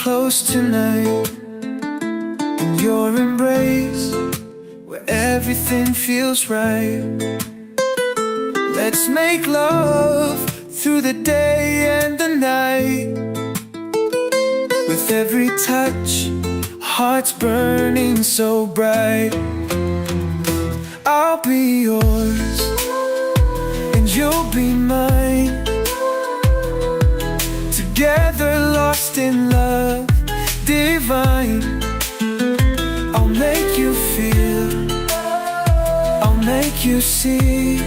close tonight, in your embrace, where everything feels right. Let's make love through the day and the night. With every touch, hearts burning so bright. I'll be yours, and you'll be mine. Together lost in love divine. I'll make you feel, I'll make you see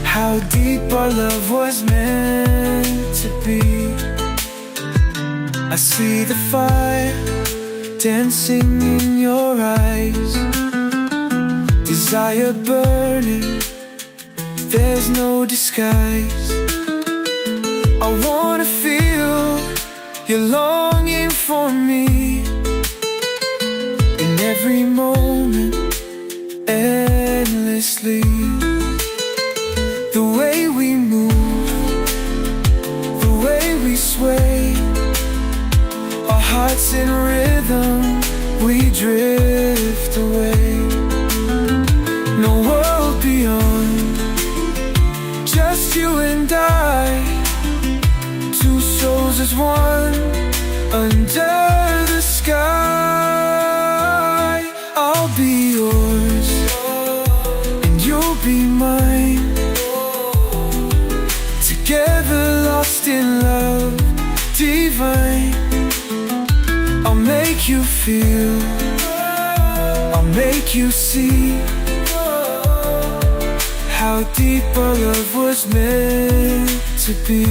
how deep our love was meant to be. I see the fire dancing in your eyes, desire burning, there's no disguise. I wanna feel you longing for me in every moment, endlessly. The way we move, the way we sway, our hearts in rhythm, we drift away. No world beyond, just you and I, two souls as one, under the sky. I'll be yours, and you'll be mine. Together lost in love divine. I'll make you feel, I'll make you see how deep our love was meant to be.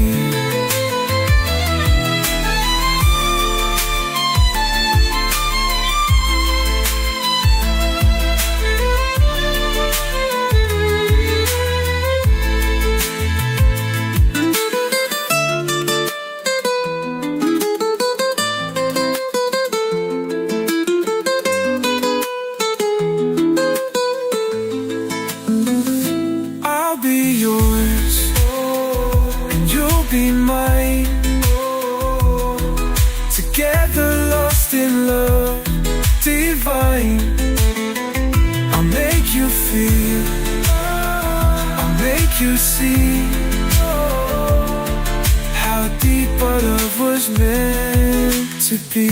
I'll be yours, and you'll be mine. Together lost in love divine. I'll make you feel, I'll make you see how deep our love was meant to be.